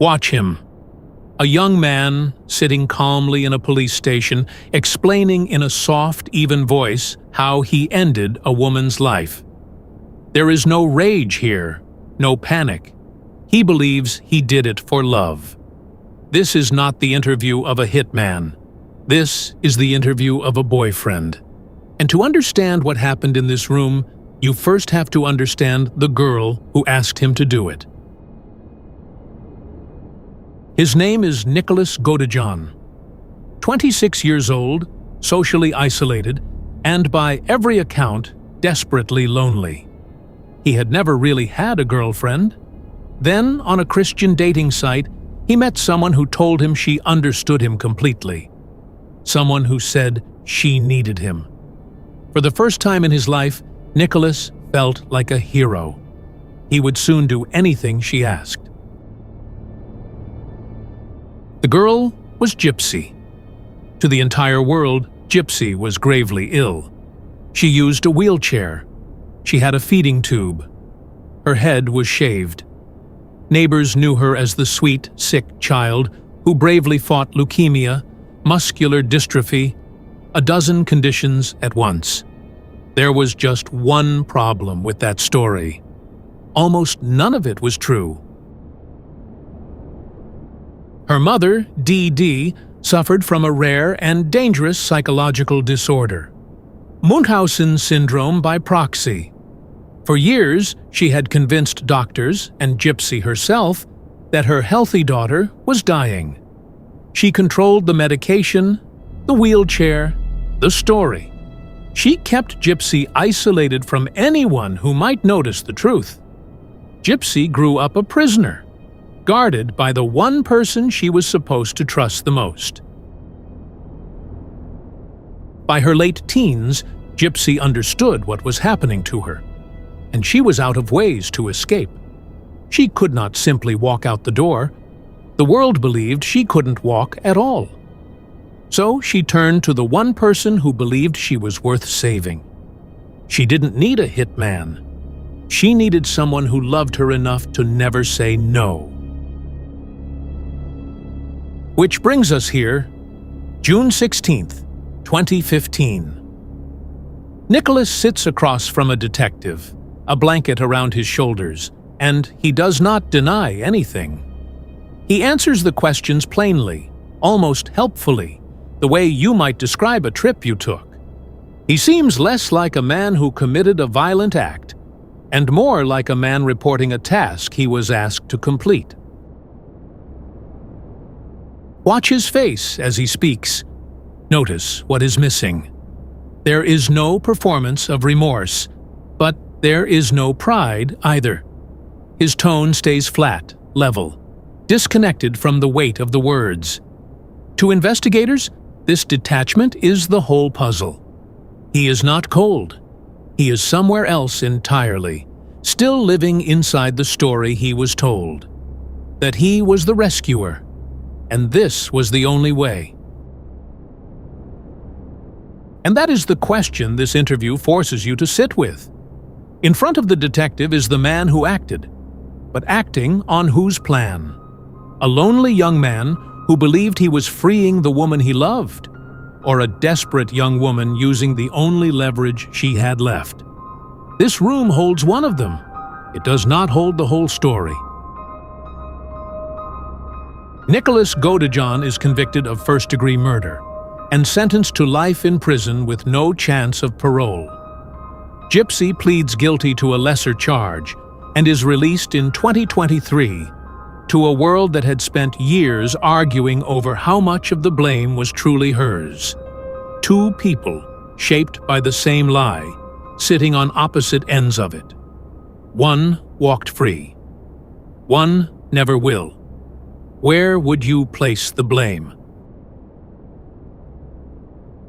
Watch him. A young man sitting calmly in a police station, explaining in a soft, even voice how he ended a woman's life. There is no rage here, no panic. He believes he did it for love. This is not the interview of a hitman. This is the interview of a boyfriend. And to understand what happened in this room, you first have to understand the girl who asked him to do it. His name is Nicholas Godejohn. 26 years old, socially isolated, and by every account, desperately lonely. He had never really had a girlfriend. Then, on a Christian dating site, he met someone who told him she understood him completely. Someone who said she needed him. For the first time in his life, Nicholas felt like a hero. He would soon do anything she asked. The girl was Gypsy. To the entire world, Gypsy was gravely ill. She used a wheelchair. She had a feeding tube. Her head was shaved. Neighbors knew her as the sweet, sick child who bravely fought leukemia, muscular dystrophy, a dozen conditions at once. There was just one problem with that story. Almost none of it was true. Her mother, Dee, suffered from a rare and dangerous psychological disorder, Munchausen syndrome by proxy. For years, she had convinced doctors and Gypsy herself that her healthy daughter was dying. She controlled the medication, the wheelchair, the story. She kept Gypsy isolated from anyone who might notice the truth. Gypsy grew up a prisoner, guarded by the one person she was supposed to trust the most. By her late teens, Gypsy understood what was happening to her, and she was out of ways to escape. She could not simply walk out the door. The world believed she couldn't walk at all. So she turned to the one person who believed she was worth saving. She didn't need a hitman. She needed someone who loved her enough to never say no. Which brings us here, June 16th, 2015. Nicholas sits across from a detective, a blanket around his shoulders, and he does not deny anything. He answers the questions plainly, almost helpfully, the way you might describe a trip you took. He seems less like a man who committed a violent act, and more like a man reporting a task he was asked to complete. Watch his face as he speaks. Notice what is missing. There is no performance of remorse, but there is no pride either. His tone stays flat, level, disconnected from the weight of the words. To investigators, this detachment is the whole puzzle. He is not cold. He is somewhere else entirely, still living inside the story he was told. That he was the rescuer, and this was the only way. And that is the question this interview forces you to sit with. In front of the detective is the man who acted, but acting on whose plan? A lonely young man who believed he was freeing the woman he loved, or a desperate young woman using the only leverage she had left? This room holds one of them. It does not hold the whole story. Nicholas Godejohn is convicted of first-degree murder and sentenced to life in prison with no chance of parole. Gypsy pleads guilty to a lesser charge and is released in 2023 to a world that had spent years arguing over how much of the blame was truly hers. Two people, shaped by the same lie, sitting on opposite ends of it. One walked free. One never will. Where would you place the blame?